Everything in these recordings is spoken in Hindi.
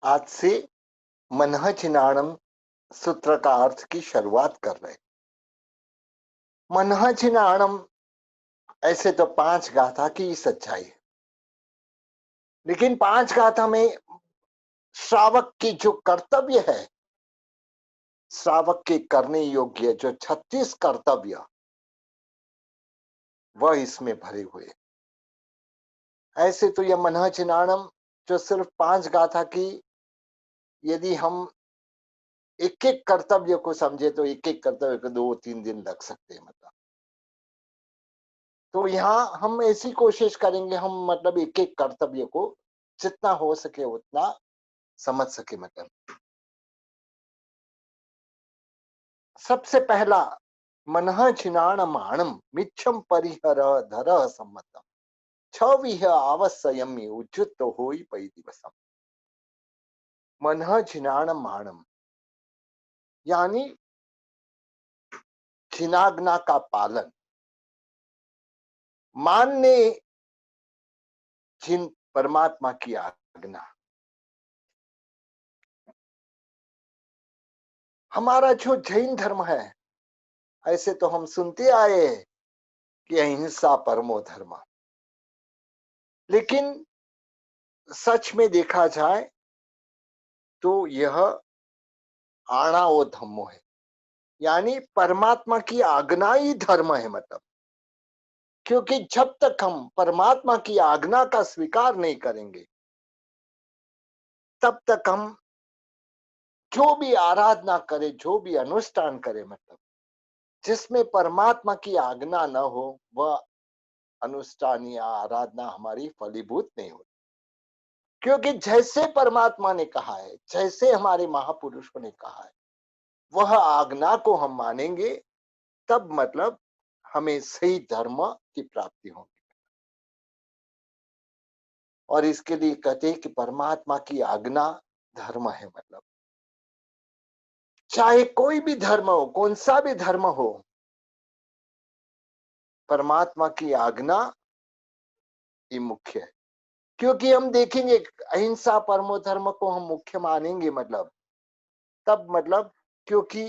आज से मनहचिनाणम सूत्र का अर्थ की शुरुआत कर रहे। मनहचिनाणम ऐसे तो पांच गाथा की सच्चाई है, लेकिन पांच गाथा में श्रावक की जो कर्तव्य है, श्रावक के करने योग्य जो 36 कर्तव्य, वह इसमें भरे हुए। ऐसे तो यह मनहचिनाणम जो सिर्फ पांच गाथा की, यदि हम एक एक कर्तव्य को समझे तो एक एक कर्तव्य को 2-3 दिन लग सकते हैं। मतलब तो यहाँ हम ऐसी कोशिश करेंगे, हम मतलब एक एक कर्तव्य को जितना हो सके उतना समझ सके। मतलब सबसे पहला, मनः छिनाण माणम मिच्छम परिहर धर सम्मतम छविह आवश्यमी उज्जुत होई पई दिवसम। मनः छिनाण माणम यानी छिनाग्ना का पालन, मानने जिन परमात्मा की आज्ञा। हमारा जो जैन धर्म है, ऐसे तो हम सुनते आए कि अहिंसा परमो धर्म, लेकिन सच में देखा जाए तो यह आणाओ धम्मो है, यानी परमात्मा की आज्ञा ही धर्म है। मतलब क्योंकि जब तक हम परमात्मा की आज्ञा का स्वीकार नहीं करेंगे, तब तक हम जो भी आराधना करें, जो भी अनुष्ठान करें, मतलब जिसमें परमात्मा की आज्ञा न हो, वह अनुष्ठान या आराधना हमारी फलीभूत नहीं होती। क्योंकि जैसे परमात्मा ने कहा है, जैसे हमारे महापुरुषों ने कहा है, वह आज्ञा को हम मानेंगे, तब मतलब हमें सही धर्म की प्राप्ति होगी। और इसके लिए कहते हैं कि परमात्मा की आज्ञा धर्म है। मतलब चाहे कोई भी धर्म हो, कौन सा भी धर्म हो, परमात्मा की आज्ञा ये मुख्य है। क्योंकि हम देखेंगे अहिंसा परमो धर्म को हम मुख्य मानेंगे, मतलब तब मतलब क्योंकि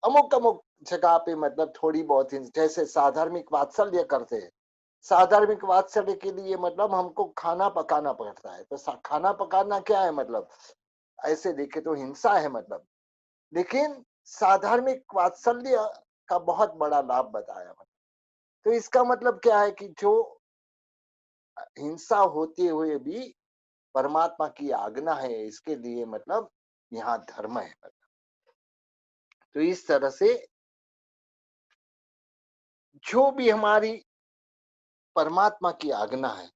अमुक अमुक जगह पे मतलब थोड़ी बहुत जैसे साधार्मिक वात्सल्य करते हैं, साधार्मिक वात्सल्य के लिए मतलब हमको खाना पकाना पड़ता है। तो खाना पकाना क्या है, मतलब ऐसे देखे तो हिंसा है। मतलब लेकिन साधार्मिक वात्सल्य का बहुत बड़ा लाभ बताया। मतलब तो इसका मतलब क्या है कि जो हिंसा होते हुए भी परमात्मा की आज्ञा है, इसके लिए मतलब यहाँ धर्म है। मतलब तो इस तरह से जो भी हमारी परमात्मा की आज्ञा है,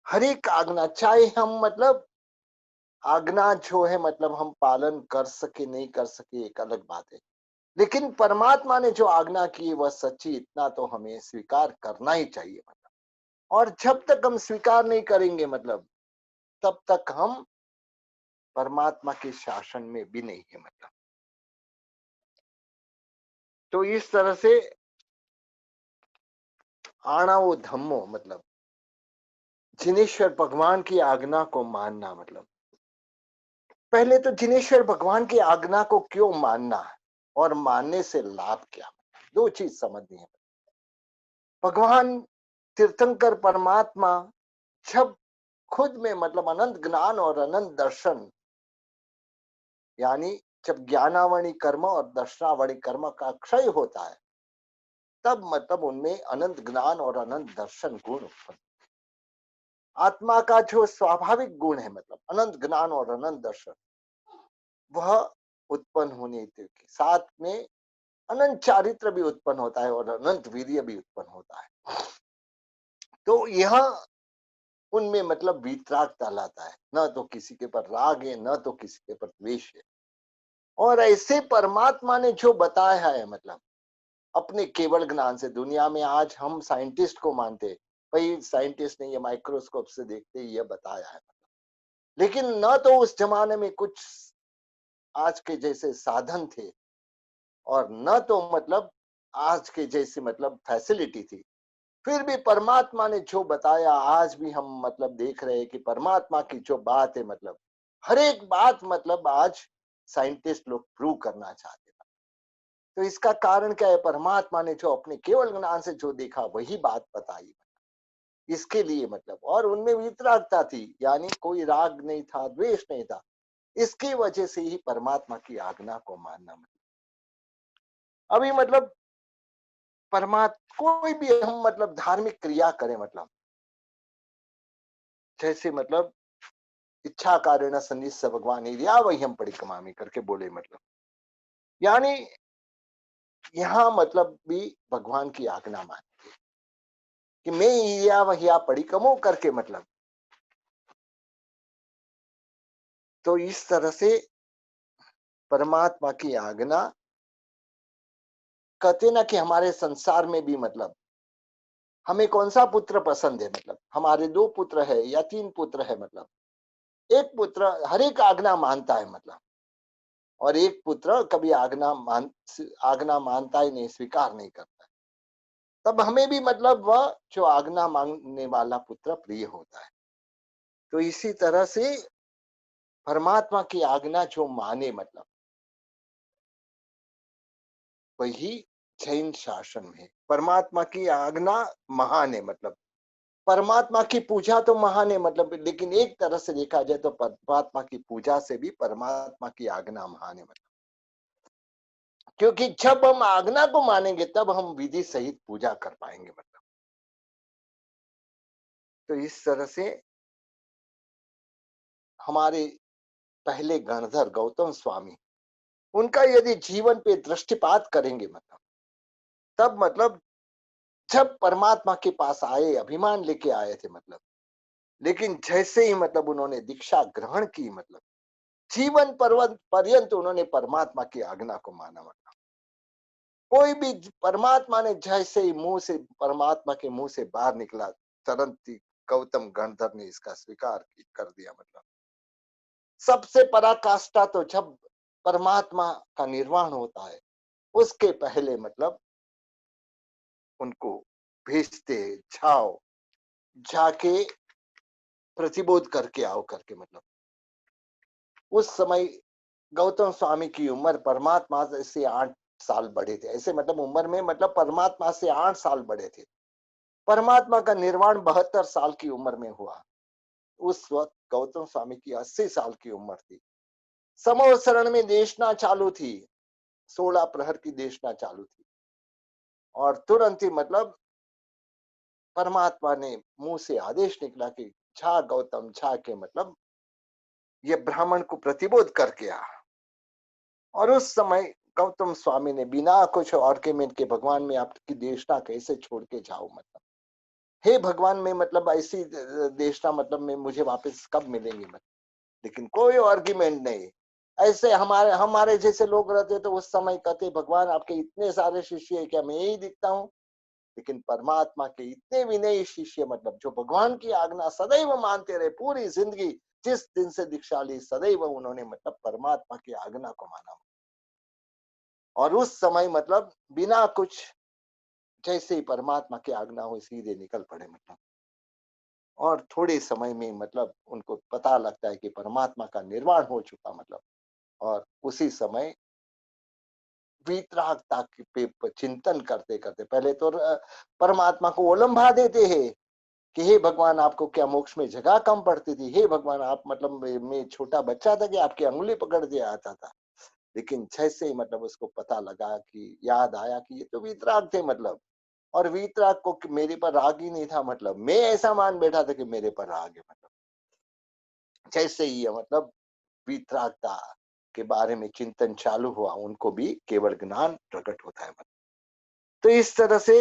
हर एक आज्ञा, चाहे हम मतलब आज्ञा जो है मतलब हम पालन कर सके नहीं कर सके एक अलग बात है, लेकिन परमात्मा ने जो आज्ञा की वह सच्ची, इतना तो हमें स्वीकार करना ही चाहिए। मतलब और जब तक हम स्वीकार नहीं करेंगे, मतलब तब तक हम परमात्मा के शासन में भी नहीं है। मतलब तो इस तरह से आणव धम्मो मतलब जिनेश्वर भगवान की आज्ञा को मानना। मतलब पहले तो जिनेश्वर भगवान की आज्ञा को क्यों मानना है और मानने से लाभ क्या, दो चीज समझनी है। भगवान तीर्थंकर परमात्मा जब खुद में मतलब अनंत ज्ञान और अनंत दर्शन, यानी जब ज्ञानावणी कर्म और दर्शनावणी कर्म का क्षय होता है, तब मतलब उनमें अनंत ज्ञान और अनंत दर्शन गुण उत्पन्न, आत्मा का जो स्वाभाविक गुण है मतलब अनंत ज्ञान और अनंत दर्शन, वह उत्पन्न होने के साथ में अनंत चारित्र भी उत्पन्न होता है और अनंत वीर्य भी उत्पन्न होता है। तो यह उनमें मतलब वीतरागता लाता है, न तो किसी के पर राग है, न तो किसी के पर द्वेष है। और ऐसे परमात्मा ने जो बताया है, मतलब अपने केवल ज्ञान से, दुनिया में आज हम साइंटिस्ट को मानते, भाई साइंटिस्ट ने ये माइक्रोस्कोप से देखते ये बताया है, लेकिन न तो उस जमाने में कुछ आज के जैसे साधन थे और न तो मतलब आज के जैसे मतलब फैसिलिटी थी। फिर भी परमात्मा ने जो बताया, आज भी हम मतलब देख रहे हैं कि परमात्मा की जो बात है मतलब हर एक बात मतलब आज साइंटिस्ट लोग प्रूव करना चाहते हैं। तो इसका कारण क्या है? परमात्मा ने जो अपने केवल ज्ञान से जो देखा वही बात बताई इसके लिए मतलब, और उनमें वितरागता थी, यानी कोई राग नहीं था, द्वेष नहीं था। इसकी वजह से ही परमात्मा की आज्ञा को मानना मतलब। अभी मतलब परमात्मा कोई भी हम मतलब धार्मिक क्रिया करें मतलब, जैसे मतलब इच्छा कारेण सन्निस्य भगवान या वही हम परिक्रमा करके बोले मतलब, यानी यहाँ मतलब भी भगवान की आज्ञा मान कि मैं या वही परिक्रमो करके मतलब। तो इस तरह से परमात्मा की आज्ञा कहते ना कि हमारे संसार में भी मतलब हमें कौन सा पुत्र पसंद है मतलब, हमारे 2 पुत्र है या 3 पुत्र है मतलब, एक पुत्र हर एक आज्ञा मानता है मतलब, और एक पुत्र कभी आज्ञा मानता ही नहीं, स्वीकार नहीं करता। तब हमें भी मतलब वह जो आज्ञा मांगने वाला पुत्र प्रिय होता है। तो इसी तरह से परमात्मा की आज्ञा जो माने मतलब, वही जैन शासन है। परमात्मा की आज्ञा महान है मतलब, परमात्मा की पूजा तो महान है मतलब, लेकिन एक तरह से देखा जाए तो परमात्मा की पूजा से भी परमात्मा की आज्ञा महान है मतलब, क्योंकि जब हम आज्ञा को मानेंगे तब हम विधि सहित पूजा कर पाएंगे मतलब। तो इस तरह से हमारे पहले गणधर गौतम स्वामी, उनका यदि जीवन पे दृष्टिपात करेंगे मतलब, तब मतलब जब परमात्मा के पास आए अभिमान लेके आए थे मतलब, लेकिन जैसे ही मतलब उन्होंने दीक्षा ग्रहण की मतलब, जीवन पर्यंत उन्होंने परमात्मा की आज्ञा को माना मतलब। कोई भी परमात्मा ने जैसे ही मुंह से, परमात्मा के मुंह से बाहर निकला, तुरंत ही गौतम गणधर ने इसका स्वीकार कर दिया मतलब। सबसे पराकाष्ठा तो जब परमात्मा का निर्वाण होता है, उसके पहले मतलब उनको भेजते, जाओ जाके प्रतिबोध करके आओ करके मतलब। उस समय गौतम स्वामी की उम्र परमात्मा से 8 साल बड़े थे, ऐसे मतलब उम्र में मतलब परमात्मा से 8 साल बड़े थे। परमात्मा का निर्वाण 72 साल की उम्र में हुआ। उस वक्त गौतम स्वामी की 80 साल की उम्र थी। समवसरण में देशना चालू थी, 16 प्रहर की देशना चालू थी, और तुरंत ही मतलब परमात्मा ने मुंह से आदेश निकला कि जा गौतम, जा के मतलब ये ब्राह्मण को प्रतिबोध करके आ। और उस समय गौतम स्वामी ने बिना कुछ आर्ग्यूमेंट के, भगवान में आपकी देशना कैसे छोड़ के जाओ मतलब, हे भगवान में मतलब ऐसी देशना मतलब में मुझे वापस कब मिलेंगे मतलब। लेकिन कोई आर्ग्यूमेंट नहीं। ऐसे हमारे हमारे जैसे लोग रहते तो उस समय कहते भगवान आपके इतने सारे शिष्य है, क्या मैं यही दिखता हूँ? लेकिन परमात्मा के इतने विनयी शिष्य मतलब, जो भगवान की आज्ञा सदैव मानते रहे पूरी जिंदगी, जिस दिन से दीक्षा ली सदैव उन्होंने मतलब परमात्मा की आज्ञा को माना। और उस समय मतलब बिना कुछ, जैसे ही परमात्मा की आज्ञा हुई सीधे निकल पड़े मतलब। और थोड़े समय में मतलब उनको पता लगता है कि परमात्मा का निर्वाण हो चुका मतलब। और उसी समय वीतरागता पे चिंतन करते करते पहले तो परमात्मा को ओलंभा देते हैं कि हे भगवान आपको क्या मोक्ष में जगह कम पड़ती थी? हे भगवान आप मतलब मैं छोटा बच्चा था कि आपकी अंगुली पकड़ दिया आता था। लेकिन जैसे ही मतलब उसको पता लगा, कि याद आया कि ये तो वीतराग थे मतलब, और वीतराग को मेरे पर राग ही नहीं था मतलब, मैं ऐसा मान बैठा था कि मेरे पर राग है मतलब। जैसे ही मतलब वीतरागता के बारे में चिंतन चालू हुआ, उनको भी केवल ज्ञान प्रकट होता है मतलब। तो इस तरह से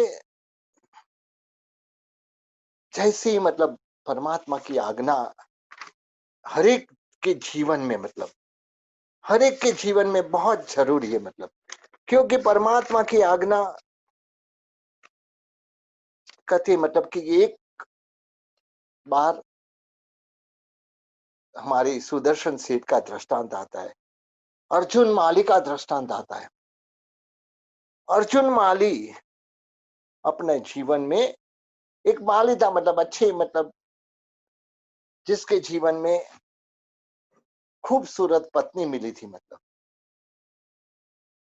जैसे ही मतलब परमात्मा की आज्ञा हर एक के जीवन में मतलब, हर एक के जीवन में बहुत जरूरी है मतलब, क्योंकि परमात्मा की आज्ञा कहते मतलब कि एक बार हमारे सुदर्शन सेठ का दृष्टांत आता है, अर्जुन माली का दृष्टांत आता है। अर्जुन माली अपने जीवन में एक माली था मतलब, अच्छे मतलब जिसके जीवन में खूबसूरत पत्नी मिली थी मतलब।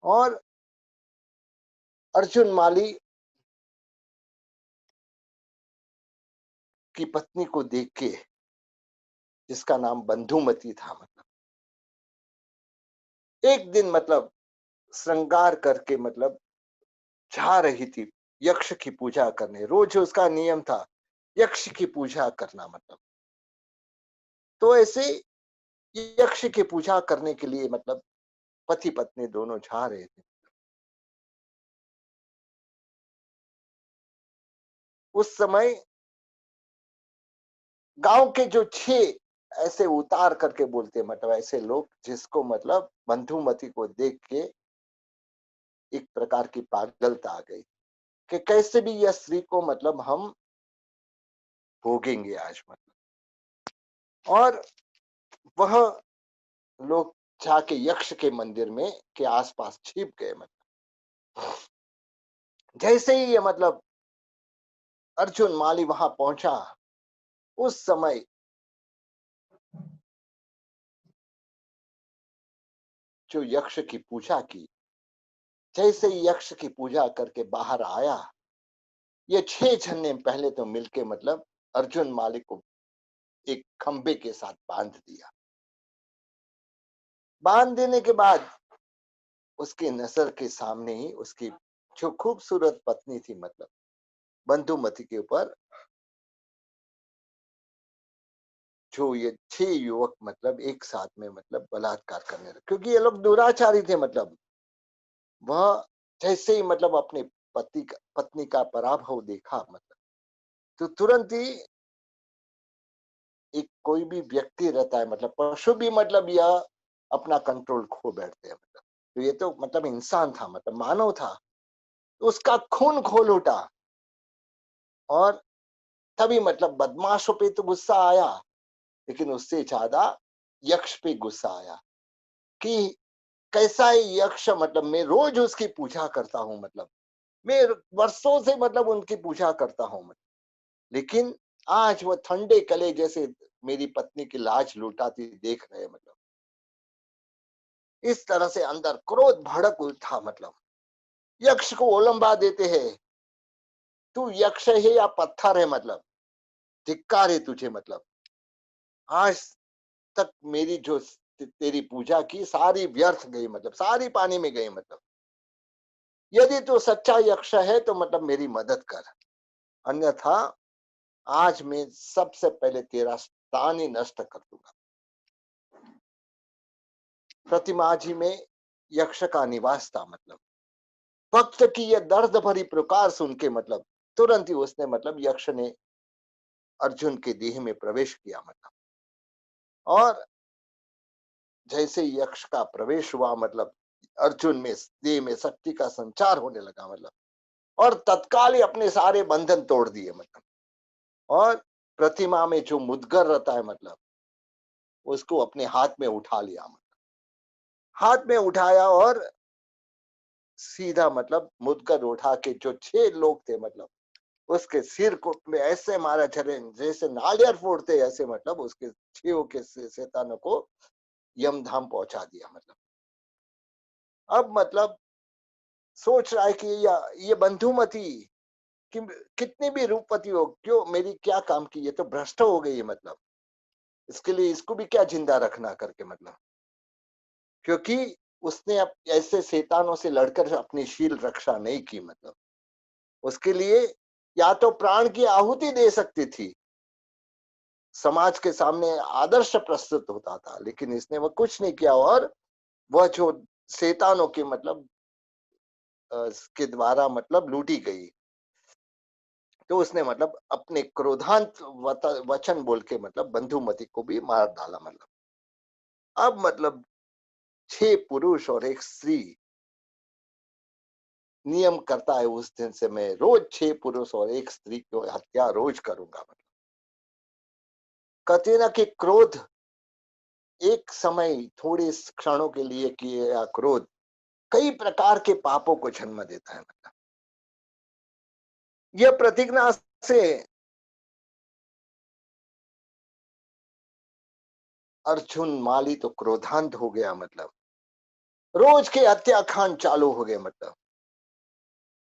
और अर्जुन माली की पत्नी को देख के, जिसका नाम बंधुमती था मतलब, एक दिन मतलब श्रृंगार करके मतलब जा रही थी यक्ष की पूजा करने। रोज उसका नियम था यक्ष की पूजा करना मतलब। तो ऐसे यक्ष की पूजा करने के लिए मतलब पति पत्नी दोनों जा रहे थे। उस समय गांव के जो 6 ऐसे उतार करके बोलते मतलब ऐसे लोग, जिसको मतलब बंधुमती को देख के एक प्रकार की पागलता आ गई कि कैसे भी यह स्त्री को मतलब हम भोगेंगे आज मतलब। और वह लोग जाके यक्ष के मंदिर में के आसपास छिप गए मतलब। जैसे ही ये मतलब अर्जुन माली वहां पहुंचा, उस समय जो यक्ष की पूजा की, जैसे ही यक्ष की पूजा करके बाहर आया, ये 6 जन ने पहले तो मिलके मतलब अर्जुन माली को एक खंबे के साथ बांध दिया। बांध देने के बाद उसकी नजर के सामने ही उसकी जो खूबसूरत पत्नी थी मतलब बंधुमती के ऊपर जो ये 6 युवक मतलब एक साथ में मतलब बलात्कार करने लगे, क्योंकि ये लोग दुराचारी थे मतलब। वह जैसे ही मतलब अपने पत्नी का पराभव देखा मतलब, तो तुरंत ही एक कोई भी व्यक्ति रहता है मतलब पशु भी मतलब यह अपना कंट्रोल खो बैठते हैं मतलब। तो ये तो मतलब इंसान था मतलब मानव था, तो उसका खून खोल उठा। और तभी मतलब बदमाशों पे तो गुस्सा आया, लेकिन उससे ज्यादा यक्ष पे गुस्सा आया कि कैसा ही यक्ष मतलब मैं रोज उसकी पूजा करता हूँ मतलब, मैं वर्षों से मतलब उनकी पूजा करता हूँ मतलब, लेकिन आज वो ठंडे कले जैसे मेरी पत्नी की लाज लुटाती देख रहे मतलब। इस तरह से अंदर क्रोध भड़क उठा मतलब। यक्ष को ओलंबा देते हैं, तू यक्ष है या पत्थर है मतलब, धिक्कार है तुझे मतलब। आज तक मेरी जो तेरी पूजा की सारी व्यर्थ गई मतलब, सारी पानी में गई मतलब। यदि तू सच्चा यक्ष है तो मतलब मेरी मदद कर, अन्यथा आज मैं सबसे पहले तेरा स्थान ही नष्ट कर दूंगा। प्रतिमा जी में यक्ष का निवास था मतलब। भक्त की यह दर्द भरी पुकार सुन के मतलब तुरंत ही उसने मतलब यक्ष ने अर्जुन के देह में प्रवेश किया मतलब। और जैसे यक्ष का प्रवेश हुआ मतलब अर्जुन में देह में शक्ति का संचार होने लगा मतलब। और तत्काल ही अपने सारे बंधन तोड़ दिए मतलब। और प्रतिमा में जो मुद्गर रहता है मतलब उसको अपने हाथ में उठा लिया मतलब। हाथ में उठाया और सीधा मतलब मुद्गर उठा के जो 6 लोग थे मतलब उसके सिर को में ऐसे मारा चले जैसे नालियर फोड़ते, ऐसे मतलब उसके 6 के शैतानों को यमधाम पहुंचा दिया मतलब। अब मतलब सोच रहा है कि ये बंधुमती कि कितनी भी रूपवती हो, क्यों मेरी क्या काम की, ये तो भ्रष्ट हो गई है मतलब। इसके लिए इसको भी क्या जिंदा रखना करके मतलब। क्योंकि उसने अब ऐसे शैतानों से लड़कर अपनी शील रक्षा नहीं की मतलब। उसके लिए या तो प्राण की आहुति दे सकती थी, समाज के सामने आदर्श प्रस्तुत होता था, लेकिन इसने वो कुछ नहीं किया। और वह जो शैतानों के मतलब के द्वारा मतलब लूटी गई, तो उसने मतलब अपने क्रोधांत वचन बोल के मतलब बंधुमती को भी मार डाला मतलब। अब मतलब 6 पुरुष और एक स्त्री नियम करता है उस दिन से मैं रोज 6 पुरुष और एक स्त्री की हत्या रोज करूंगा मतलब। कहते ना कि क्रोध एक समय थोड़े क्षणों के लिए किए या क्रोध कई प्रकार के पापों को जन्म देता है मतलब। यह प्रतिज्ञा से अर्जुन माली तो क्रोधांत हो गया, मतलब रोज के हत्याकांड चालू हो गए। मतलब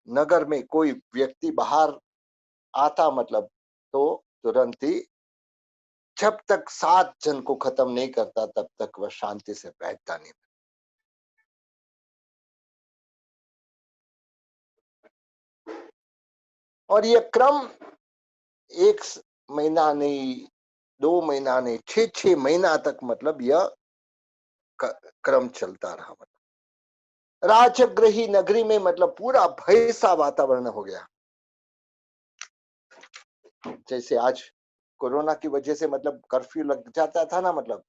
नगर में कोई व्यक्ति बाहर आता, मतलब तो तुरंत ही, जब तक 7 जन को खत्म नहीं करता तब तक वह शांति से बैठता नहीं। और ये क्रम 1 महीना नहीं, 2 महीना नहीं, 6 महीना तक मतलब यह क्रम चलता रहा। मतलब राजगृही नगरी में मतलब पूरा भय सा वातावरण हो गया। जैसे आज कोरोना की वजह से मतलब कर्फ्यू लग जाता था ना, मतलब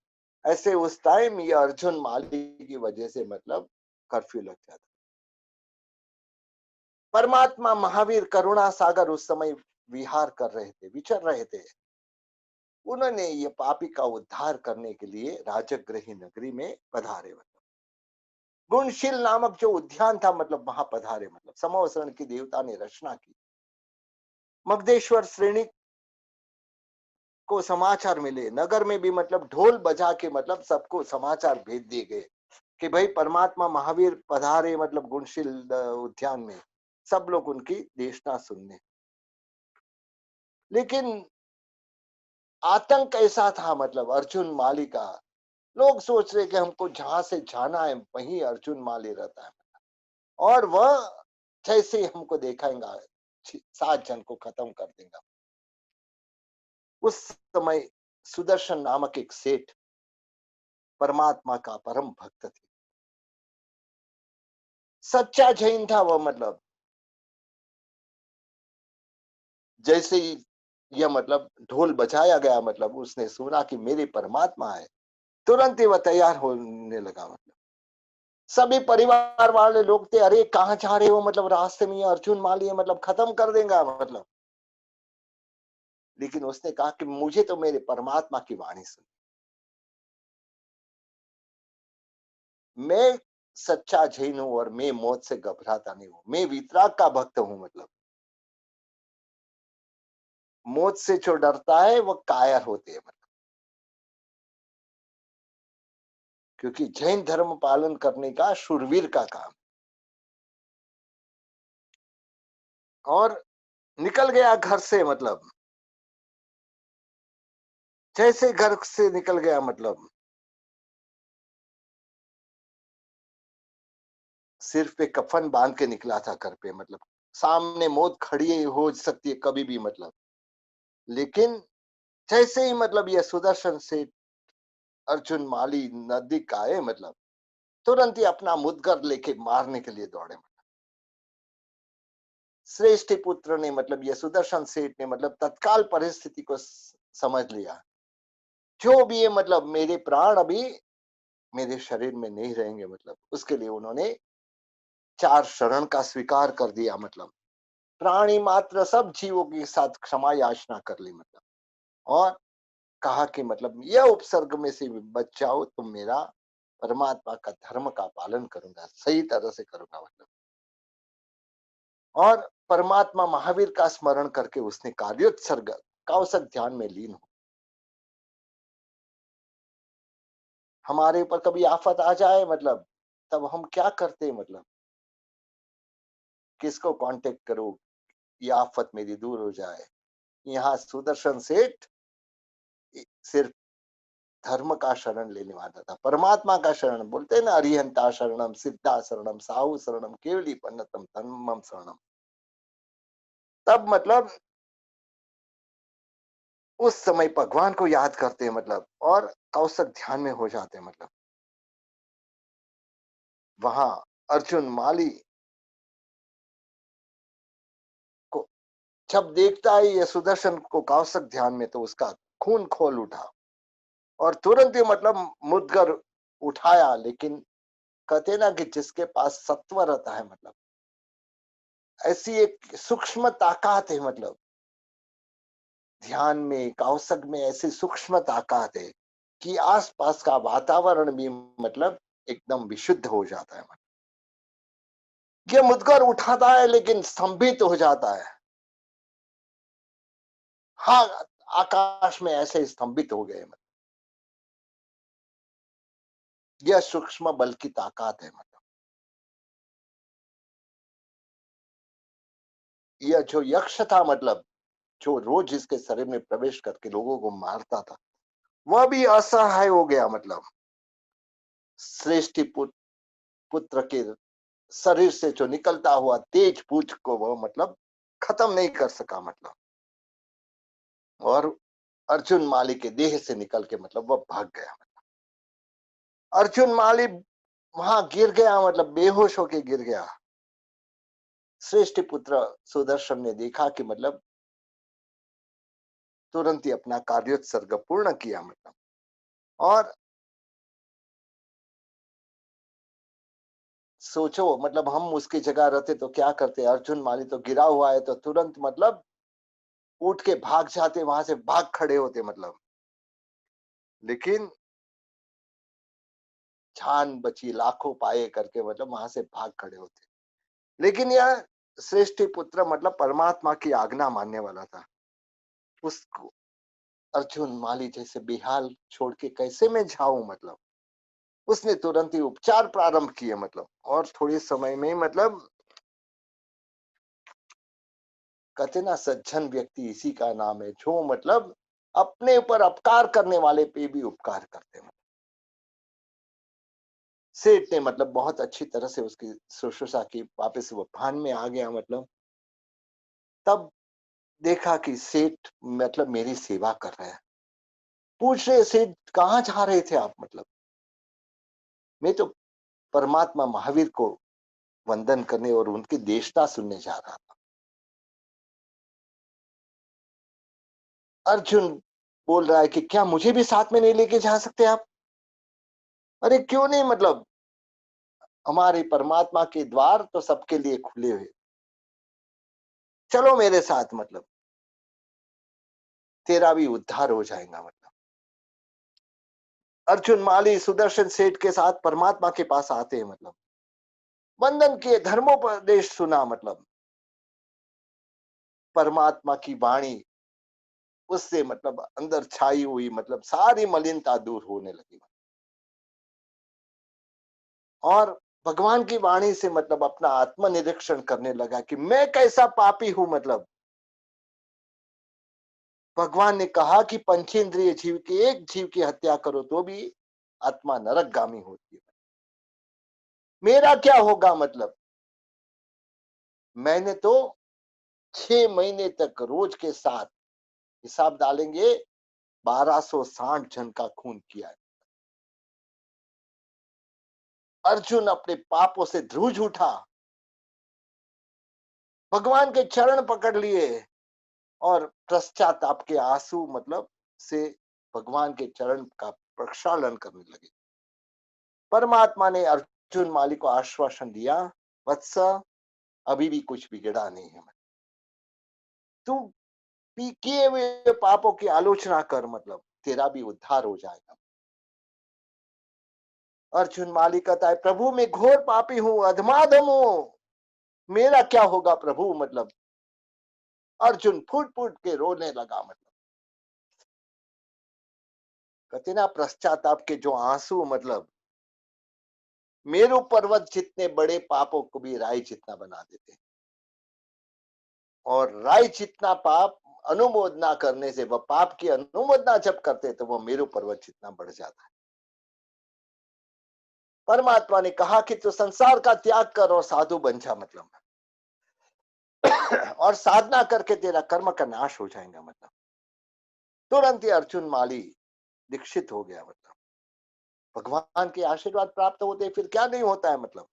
ऐसे उस टाइम ये अर्जुन माली की वजह से मतलब कर्फ्यू लग जाता। परमात्मा महावीर करुणा सागर उस समय विहार कर रहे थे, विचर रहे थे। उन्होंने ये पापी का उद्धार करने के लिए राजगृही नगरी में पधारे। मतलब गुणशील नामक जो उद्यान था, मतलब वहां पधारे। मतलब समोसरण की देवता ने रचना की। मगधेश्वर श्रेणी को समाचार मिले, नगर में भी मतलब ढोल बजा के मतलब सबको समाचार भेज दिए गए कि भाई परमात्मा महावीर पधारे, मतलब गुणशील उद्यान में। सब लोग उनकी देशना सुनने। लेकिन आतंक ऐसा था, मतलब अर्जुन माली का, लोग सोच रहे कि हमको जहां से जाना है वहीं अर्जुन माली रहता है, और वह जैसे ही हमको देखेगा 7 जन को खत्म कर देगा। उस समय सुदर्शन नामक एक सेठ परमात्मा का परम भक्त थे, सच्चा जैन था वह। मतलब जैसे ही यह मतलब ढोल बजाया गया, मतलब उसने सुना कि मेरे परमात्मा है, तुरंत ही वह तैयार होने लगा। मतलब सभी परिवार वाले लोग थे, अरे कहाँ जा रहे हो, मतलब रास्ते में ये अर्जुन माली है, मतलब खत्म कर देगा। मतलब लेकिन उसने कहा कि मुझे तो मेरे परमात्मा की वाणी सुन, मैं सच्चा जैन हूं और मैं मौत से घबराता नहीं हूं, मैं वितराग का भक्त हूं। मतलब मौत से जो डरता है वह कायर होते हैं। मतलब क्योंकि जैन धर्म पालन करने का शूरवीर का काम। और निकल गया घर से। मतलब जैसे घर से निकल गया, मतलब सिर पे कफन बांध के निकला था घर पे। मतलब सामने मौत खड़ी हो सकती है कभी भी। मतलब लेकिन जैसे ही मतलब यह सुदर्शन से अर्जुन माली नजदीक आए, मतलब तुरंत ही अपना मुदगर लेके मारने के लिए दौड़े। श्रेष्ठ पुत्र ने, मतलब यह सुदर्शन सेठ ने, मतलब तत्काल परिस्थिति को समझ लिया। जो भी है, मतलब मेरे प्राण अभी मेरे शरीर में नहीं रहेंगे। मतलब उसके लिए उन्होंने 4 शरण का स्वीकार कर दिया। मतलब प्राणी मात्र सब जीवों के साथ क्षमा याचना कर ली। मतलब और कहा कि मतलब यह उपसर्ग में से बच जाओ तो मेरा परमात्मा का धर्म का पालन करूंगा, सही तरह से करूंगा। मतलब और परमात्मा महावीर का स्मरण करके उसने कार्योत्सर्ग कौशक ध्यान में लीन हो। हमारे ऊपर कभी आफत आ जाए, मतलब तब हम क्या करते हैं, मतलब किसको कांटेक्ट करो, ये आफत मेरी दूर हो जाए। यहाँ सुदर्शन सेठ सिर्फ धर्म का शरण लेने वाला था, परमात्मा का शरण। बोलते हैं ना, अरिहंता शरणम, सिद्धा शरणम, साहू शरणम, केवली पन्नतम धर्मम शरणम। तब मतलब उस समय भगवान को याद करते हैं, मतलब और कौशक ध्यान में हो जाते हैं। मतलब वहां अर्जुन माली को जब देखता है ये सुदर्शन को कौशक ध्यान में, तो उसका खून खोल उठा और तुरंत ही मतलब मुदगर उठाया। लेकिन कहते ना कि जिसके पास सत्व रहता है, मतलब ऐसी एक सूक्ष्म ताकत है। मतलब ध्यान में, कौशक में ऐसी सूक्ष्म ताकत है कि आसपास का वातावरण भी मतलब एकदम विशुद्ध हो जाता है। ये मुदगर उठाता है लेकिन स्तंभित हो जाता है। हाँ, आकाश में ऐसे स्तंभित हो गए। यह सूक्ष्म बल की ताकत है मतलब। यह जो यक्ष था मतलब, जो रोज इसके शरीर में प्रवेश करके लोगों को मारता था, वह भी असहाय हो गया मतलब। श्रेष्ठी पुत्र के शरीर से जो निकलता हुआ तेज पूछ को वो मतलब खत्म नहीं कर सका मतलब। और अर्जुन माली के देह से निकल के मतलब वह भाग गया। अर्जुन माली वहां गिर गया मतलब बेहोश होके गिर गया। श्रेष्ठ पुत्र सुदर्शन ने देखा कि मतलब तुरंत ही अपना कार्योत्सर्ग पूर्ण किया मतलब। और सोचो मतलब हम उसकी जगह रहते तो क्या करते। अर्जुन माली तो गिरा हुआ है तो तुरंत मतलब उठ के भाग जाते, वहां से भाग खड़े होते मतलब। लेकिन जान बची लाखों पाए करके मतलब वहां से भाग खड़े होते। लेकिन यह श्रेष्ठ पुत्र मतलब परमात्मा की आज्ञा मानने वाला था। उसको अर्जुन माली जैसे बेहाल छोड़ के कैसे मैं जाऊं मतलब। उसने तुरंत ही उपचार प्रारंभ किए मतलब। और थोड़े समय में मतलब कहते ना, सज्जन व्यक्ति इसी का नाम है जो मतलब अपने ऊपर अपकार करने वाले पे भी उपकार करते हैं। सेठ ने मतलब बहुत अच्छी तरह से उसकी शुश्रूषा की, वापस वो भान में आ गया मतलब। तब देखा कि सेठ मतलब मेरी सेवा कर रहे हैं। पूछ रहे, सेठ कहाँ जा रहे थे आप मतलब। मैं तो परमात्मा महावीर को वंदन करने और उनकी देशता सुनने जा रहा था। अर्जुन बोल रहा है कि क्या मुझे भी साथ में नहीं लेके जा सकते आप। अरे क्यों नहीं मतलब, हमारे परमात्मा के द्वार तो सबके लिए खुले हुए, चलो मेरे साथ मतलब, तेरा भी उद्धार हो जाएगा मतलब। अर्जुन माली सुदर्शन सेठ के साथ परमात्मा के पास आते हैं मतलब। वंदन किए, धर्मोपदेश सुना मतलब। परमात्मा की वाणी उससे मतलब अंदर छाई हुई मतलब सारी मलिनता दूर होने लगी। और भगवान की वाणी से मतलब अपना आत्मनिरीक्षण करने लगा कि मैं कैसा पापी हूं मतलब। भगवान ने कहा कि पंचेंद्रिय जीव की एक जीव की हत्या करो तो भी आत्मा नरकगामी होती है। मेरा क्या होगा मतलब। मैंने तो 6 महीने तक रोज के साथ हिसाब डालेंगे 1260 जन का खून किया है। अर्जुन अपने पापों से ध्रुज उठा, भगवान के चरण पकड़ लिए और पश्चाताप के आंसू मतलब से भगवान के चरण का प्रक्षालन करने लगे। परमात्मा ने अर्जुन माली को आश्वासन दिया, वत्स अभी भी कुछ बिगड़ा नहीं है। तू किए हुए पापों की आलोचना कर मतलब, तेरा भी उद्धार हो जाएगा। अर्जुन माली कहता है, प्रभु मैं घोर पापी हूं, अधमाधम हूं, मेरा क्या होगा प्रभु मतलब। अर्जुन फूट फूट के रोने लगा मतलब। कहते ना, पश्चाताप के जो आंसू मतलब मेरु पर्वत जितने बड़े पापों को भी राई जितना बना देते। और राई जितना पाप अनुमोदना करने से, वह पाप की अनुमोदना जब करते तो वह मेरु पर्वत जितना बढ़ जाता है। परमात्मा ने कहा कि तू संसार का त्याग कर और साधु बन जा मतलब। और साधना करके तेरा कर्म का नाश हो जाएगा मतलब। तुरंत ही अर्जुन माली दीक्षित हो गया मतलब। भगवान के आशीर्वाद प्राप्त होते फिर क्या नहीं होता है मतलब।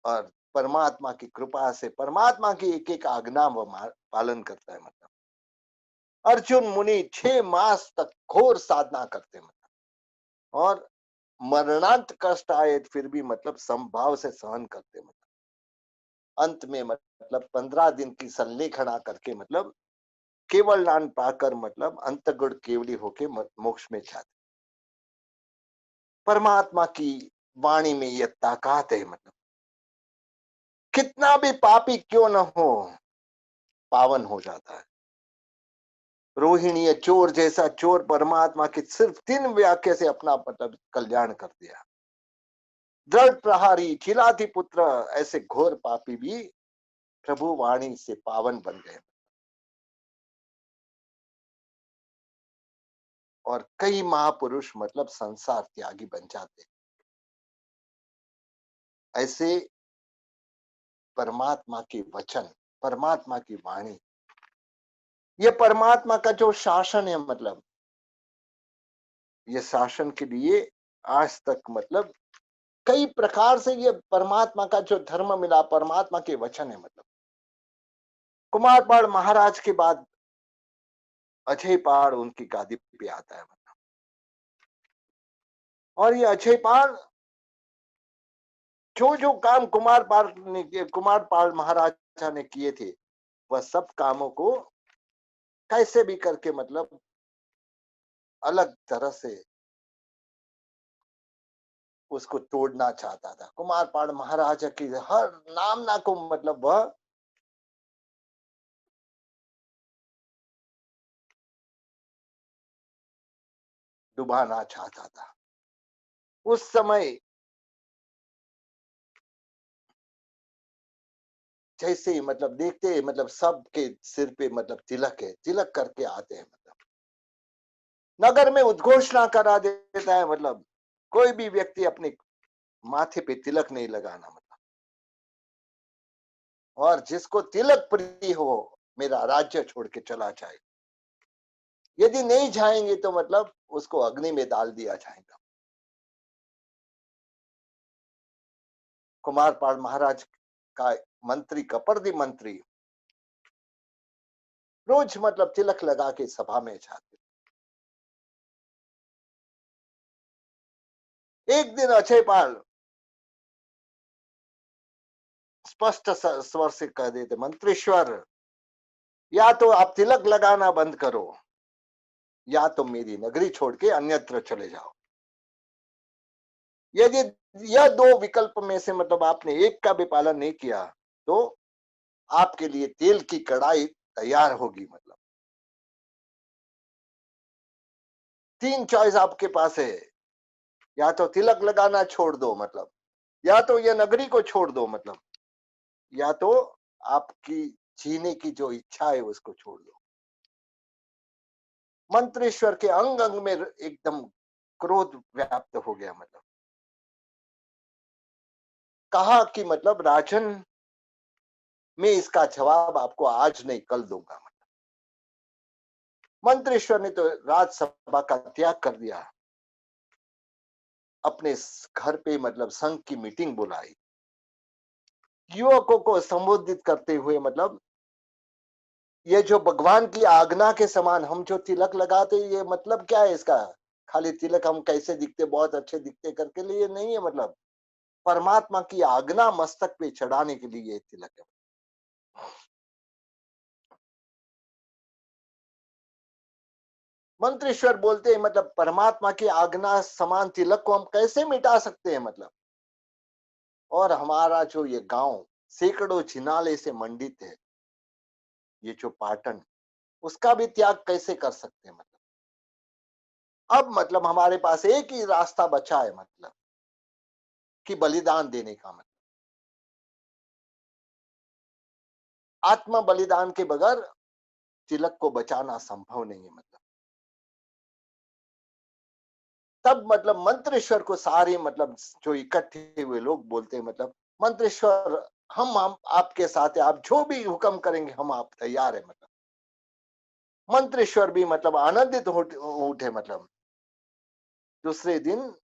और परमात्मा की कृपा से परमात्मा की एक एक आज्ञा वो पालन करता है मतलब। अर्जुन मुनि 6 मास तक घोर साधना करते मतलब। और मरणांत कष्ट आए फिर भी मतलब संभाव से सहन करते मतलब। अंत में मतलब 15 दिन की संलेखना करके मतलब केवल नाम पाकर मतलब अंतगुण केवली होके मोक्ष में जाते। परमात्मा की वाणी में यह ताकत है मतलब। कितना भी पापी क्यों न हो, पावन हो जाता है। रोहिणी है चोर जैसा चोर परमात्मा के सिर्फ 3 वाक्य से अपना मतलब कल्याण कर दिया। दृढ़ प्रहारी चिलाती पुत्र, ऐसे घोर पापी भी प्रभु वाणी से पावन बन गए और कई महापुरुष मतलब संसार त्यागी बन जाते। ऐसे परमात्मा के वचन, परमात्मा की वाणी, ये परमात्मा का जो शासन है मतलब, ये शासन के लिए आज तक मतलब कई प्रकार से ये परमात्मा का जो धर्म मिला, परमात्मा के वचन है मतलब। कुमारपाल महाराज के बाद अजय पाल उनकी गादी पे आता है मतलब। और ये अजय पाल जो जो काम कुमारपाल महाराजा ने किए थे, वह सब कामों को कैसे भी करके मतलब अलग तरह से उसको तोड़ना चाहता था। कुमारपाल महाराजा की हर नामना को मतलब वह डुबाना चाहता था। उस समय जैसे ही मतलब देखते मतलब सबके सिर पे मतलब तिलक है, तिलक करके आते हैं मतलब नगर में उद्घोषणा करा देता है मतलब कोई भी व्यक्ति अपने माथे पे तिलक नहीं लगाना मतलब, और जिसको तिलक प्रिय हो मेरा राज्य छोड़ के चला जाए, यदि नहीं जाएंगे तो मतलब उसको अग्नि में डाल दिया जाएगा। कुमारपाल महाराज का मंत्री, कपर्दी मंत्री, रोज मतलब तिलक लगा के सभा में जाते। एक दिन अजय पाल स्पष्ट स्वर से कह देते, मंत्रीश्वर, या तो आप तिलक लगाना बंद करो या तो मेरी नगरी छोड़ के अन्यत्र चले जाओ। यदि यह दो विकल्प में से मतलब आपने एक का भी पालन नहीं किया तो आपके लिए तेल की कढ़ाई तैयार होगी मतलब। 3 चॉइस आपके पास है, या तो तिलक लगाना छोड़ दो मतलब, या तो ये नगरी को छोड़ दो मतलब, या तो आपकी जीने की जो इच्छा है उसको छोड़ दो। मंत्रेश्वर के अंग अंग में एकदम क्रोध व्याप्त हो गया मतलब। कहा कि मतलब राजन, मैं इसका जवाब आपको आज नहीं कल दूंगा मतलब। मंत्रेश्वर ने तो राज्यसभा का त्याग कर दिया, अपने घर पे मतलब संघ की मीटिंग बुलाई, युवकों को संबोधित करते हुए मतलब ये जो भगवान की आज्ञा के समान हम जो तिलक लगाते, ये मतलब क्या है इसका? खाली तिलक हम कैसे दिखते, बहुत अच्छे दिखते करके लिए नहीं है मतलब, परमात्मा की आज्ञा मस्तक पे चढ़ाने के लिए ये तिलक है। मंत्रेश्वर बोलते हैं मतलब परमात्मा की आज्ञा समान तिलक को हम कैसे मिटा सकते हैं मतलब, और हमारा जो ये गांव सैकड़ों जिनाले से मंडित है, ये जो पाटन, उसका भी त्याग कैसे कर सकते हैं मतलब। अब मतलब हमारे पास एक ही रास्ता बचा है मतलब, कि बलिदान देने का मतलब, आत्म बलिदान के बगैर तिलक को बचाना संभव नहीं है मतलब। तब मतलब मंत्रेश्वर को सारे मतलब जो इकट्ठे हुए लोग बोलते हैं मतलब, मंत्रेश्वर, हम आपके साथ है, आप जो भी हुक्म करेंगे हम आप तैयार है मतलब। मंत्रेश्वर भी मतलब आनंदित हो उठे मतलब। दूसरे दिन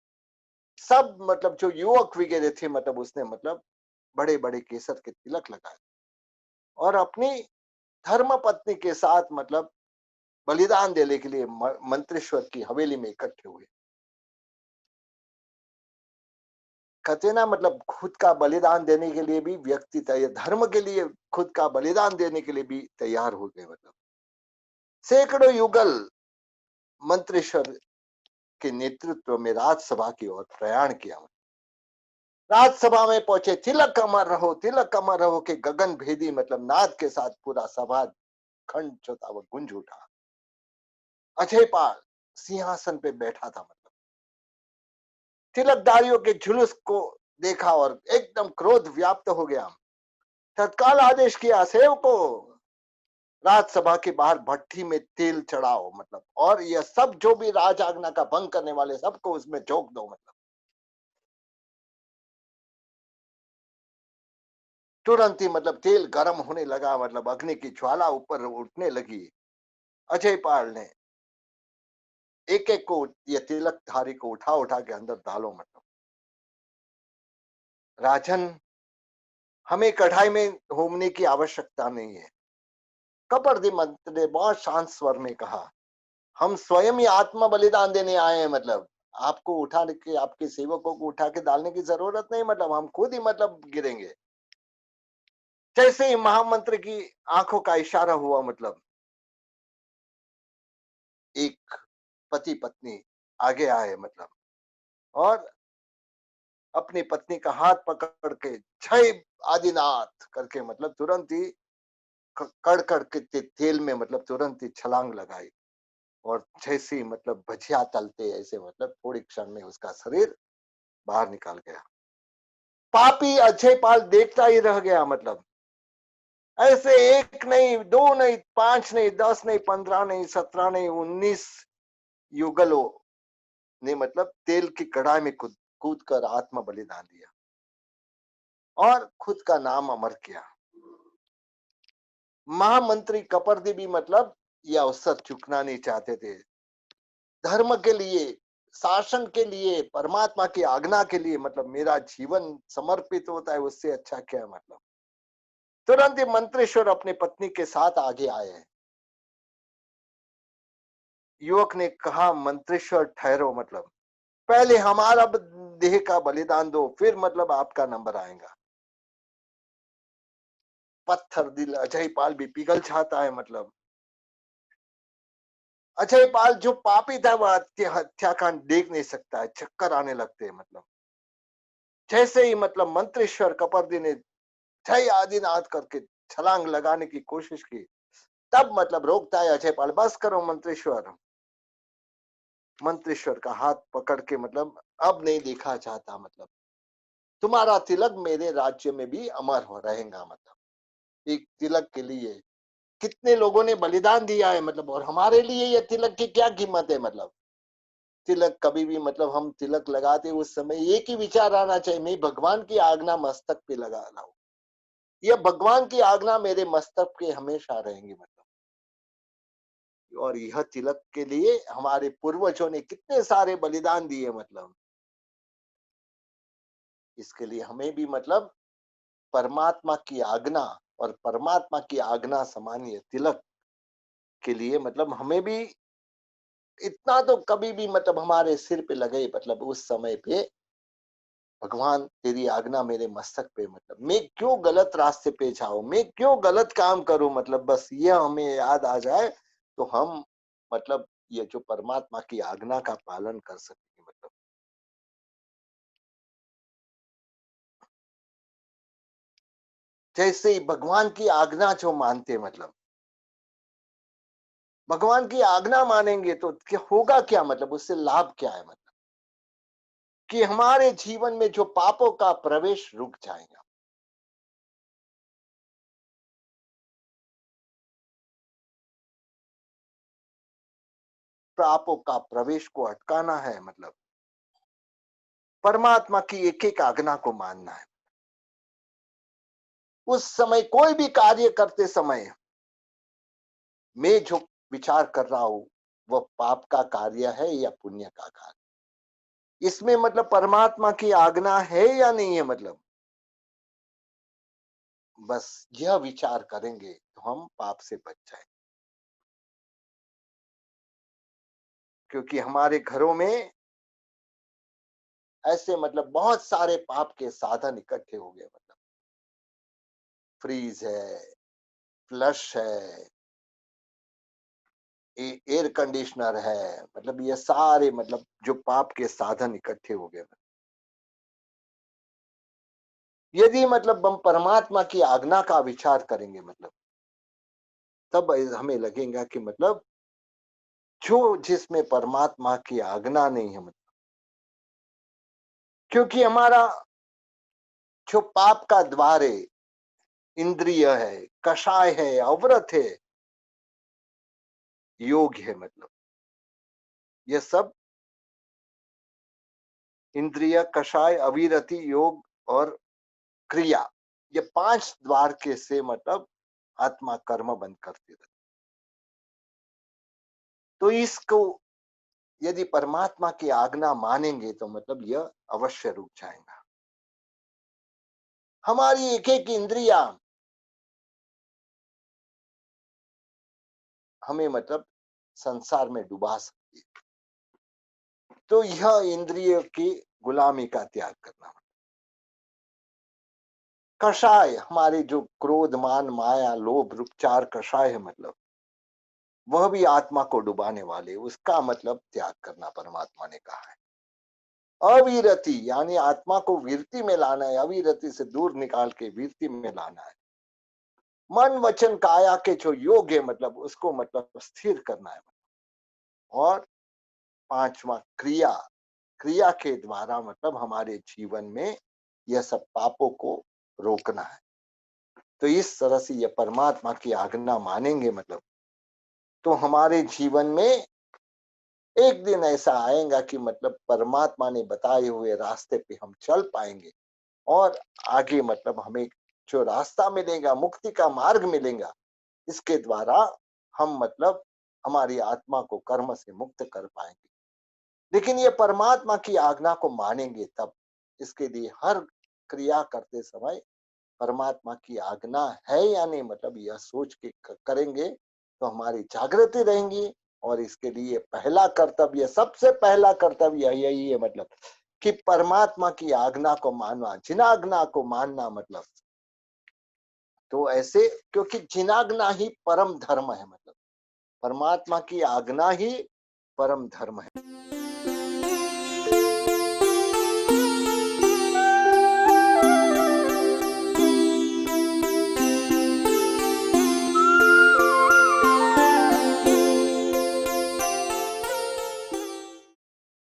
सब मतलब जो युवक वगैरह थे मतलब उसने मतलब बड़े बड़े केसर के तिलक लगाए और अपनी धर्म पत्नी के साथ मतलब बलिदान देने के लिए मंत्रेश्वर की हवेली में इकट्ठे हुए। कहते ना मतलब खुद का बलिदान देने के लिए भी व्यक्ति तैयार, धर्म के लिए खुद का बलिदान देने के लिए भी तैयार हो गए मतलब। सैकड़ों युगल मंत्रेश्वर के नेतृत्व में राज्यसभा की ओर प्रयाण किया। राज्यसभा में पहुंचे, तिलक अमर रहो के गगन भेदी मतलब नाद के साथ पूरा सभा खंड जो था वो गूंज उठा। अजयपाल सिंहासन पे बैठा था। मतलब तिलकधारियों के जुलूस को देखा और एकदम क्रोध व्याप्त हो गया। तत्काल आदेश किया, सेवको राजसभा के बाहर भट्टी में तेल चढ़ाओ, मतलब और यह सब जो भी राज आज्ञा का भंग करने वाले सबको उसमें झोंक दो। मतलब तुरंत ही मतलब तेल गर्म होने लगा, मतलब अग्नि की ज्वाला ऊपर उठने लगी। अजयपाल ने एक एक को, ये तिलकधारी को उठा उठा के अंदर डालो। मतलब राजन, हमें कढ़ाई में होमने की आवश्यकता नहीं है। कपर्दी मंत्री ने बहुत शांत स्वर में कहा, हम स्वयं ही आत्मा बलिदान देने आए हैं। मतलब आपको उठा के, आपके सेवकों को उठा के डालने की जरूरत नहीं, मतलब हम खुद ही मतलब गिरेंगे। जैसे ही महामंत्री की आंखों का इशारा हुआ, मतलब एक पति पत्नी आगे आए, मतलब और अपनी पत्नी का हाथ पकड़ के जय आदिनाथ करके, मतलब तुरंत ही कड़ कड़ के तेल में मतलब तुरंत ही छलांग लगाई। और जैसे ही मतलब भजिया तलते ऐसे, मतलब थोड़ी क्षण में उसका शरीर बाहर निकाल गया। पापी अजयपाल देखता ही रह गया। मतलब ऐसे एक नहीं, दो नहीं, पांच नहीं, 10 नहीं, 15 नहीं, 17 नहीं, 19 युगलों ने मतलब तेल की कढ़ाई में कूद कूद कर आत्मा बलिदान दिया और खुद का नाम अमर किया। महामंत्री कपर्दी भी मतलब यह अवसर चुकना नहीं चाहते थे। धर्म के लिए, शासन के लिए, परमात्मा की आज्ञा के लिए मतलब मेरा जीवन समर्पित होता है, उससे अच्छा क्या है। मतलब तुरंत ही मंत्रेश्वर अपनी पत्नी के साथ आगे आए हैं। युवक ने कहा, मंत्रेश्वर ठहरो, मतलब पहले हमारा देह का बलिदान दो, फिर मतलब आपका नंबर आएगा। पत्थर दिल अजयपाल भी पिघल जाता है। मतलब अजयपाल जो पापी था वह हत्याकांड देख नहीं सकता है, चक्कर आने लगते हैं। मतलब जैसे ही मतलब मंत्रेश्वर कपर्दी ने जय आदिनाथ करके छलांग लगाने की कोशिश की, तब मतलब रोकता है अजयपाल, बस करो मंत्रेश्वर। मंत्रेश्वर का हाथ पकड़ के, मतलब अब नहीं देखा चाहता। मतलब तुम्हारा तिलक मेरे राज्य में भी अमर हो रहेगा। मतलब एक तिलक के लिए कितने लोगों ने बलिदान दिया है, मतलब और हमारे लिए ये तिलक की क्या कीमत है। मतलब तिलक कभी भी, मतलब हम तिलक लगाते उस समय एक ही विचार आना चाहिए, मैं भगवान की आज्ञा मस्तक पे लगा रहा हूँ, यह भगवान की आज्ञा मेरे मस्तक के हमेशा रहेंगी। मतलब और यह तिलक के लिए हमारे पूर्वजों ने कितने सारे बलिदान दिए। मतलब इसके लिए हमें भी मतलब परमात्मा की आज्ञा और परमात्मा की आज्ञा समान ये तिलक के लिए, मतलब हमें भी इतना तो कभी भी मतलब हमारे सिर पे लगे, मतलब उस समय पे भगवान तेरी आज्ञा मेरे मस्तक पे, मतलब मैं क्यों गलत रास्ते पे जाऊं, मैं क्यों गलत काम करूं, मतलब बस ये हमें याद आ जाए तो हम मतलब ये जो परमात्मा की आज्ञा का पालन कर सकेंगे। मतलब जैसे ही भगवान की आज्ञा जो मानते, मतलब भगवान की आज्ञा मानेंगे तो क्या होगा, क्या मतलब उससे लाभ क्या है। मतलब कि हमारे जीवन में जो पापों का प्रवेश रुक जाएगा। पापों का प्रवेश को अटकाना है, मतलब परमात्मा की एक एक आज्ञा को मानना है। उस समय कोई भी कार्य करते समय मैं जो विचार कर रहा हूं वह पाप का कार्य है या पुण्य का कार्य, इसमें मतलब परमात्मा की आज्ञा है या नहीं है। मतलब बस यह विचार करेंगे तो हम पाप से बच जाए, क्योंकि हमारे घरों में ऐसे मतलब बहुत सारे पाप के साधन इकट्ठे हो गए। मतलब फ्रीज है, फ्लश है, एयर कंडीशनर है, मतलब ये सारे मतलब जो पाप के साधन इकट्ठे हो गए। यदि मतलब हम परमात्मा की आज्ञा का विचार करेंगे, मतलब तब हमें लगेगा कि मतलब जो जिसमें परमात्मा की आज्ञा नहीं है, मतलब क्योंकि हमारा जो पाप का द्वार है, इंद्रिय है, कषाय है, अवरत है, योग है, मतलब ये सब इंद्रिय, कषाय, अविरति, योग और क्रिया, ये 5 द्वार के से मतलब आत्मा कर्म बंद करती रहती। तो इसको यदि परमात्मा की आज्ञा मानेंगे तो मतलब यह अवश्य रुक जाएगा। हमारी एक एक इंद्रिया हमें मतलब संसार में डुबा सकती है। तो यह इंद्रिय की गुलामी का त्याग करना। कषाय हमारे जो क्रोध, मान, माया, लोभ, रूप, 4 कषाय है, मतलब वह भी आत्मा को डुबाने वाले, उसका मतलब त्याग करना परमात्मा ने कहा है। अविरति यानी आत्मा को वीरति में लाना है, अविरति से दूर निकाल के वीरति में लाना है। मन, वचन, काया के जो योग है, मतलब उसको मतलब स्थिर करना है। और 5वां क्रिया, क्रिया के द्वारा मतलब हमारे जीवन में यह सब पापों को रोकना है। तो इस तरह से यह परमात्मा की आज्ञा मानेंगे, मतलब तो हमारे जीवन में एक दिन ऐसा आएगा कि मतलब परमात्मा ने बताए हुए रास्ते पे हम चल पाएंगे और आगे मतलब हमें जो रास्ता मिलेगा, मुक्ति का मार्ग मिलेगा, इसके द्वारा हम मतलब हमारी आत्मा को कर्म से मुक्त कर पाएंगे। लेकिन ये परमात्मा की आज्ञा को मानेंगे तब। इसके लिए हर क्रिया करते समय परमात्मा की आज्ञा है या नहीं, मतलब यह सोच के करेंगे तो हमारी जागृति रहेंगी। और इसके लिए पहला कर्तव्य, सबसे पहला कर्तव्य यही है, मतलब कि परमात्मा की आज्ञा को मानना, जिनाज्ञा को मानना, मतलब तो ऐसे, क्योंकि जिनाज्ञा ही परम धर्म है, मतलब परमात्मा की आज्ञा ही परम धर्म है।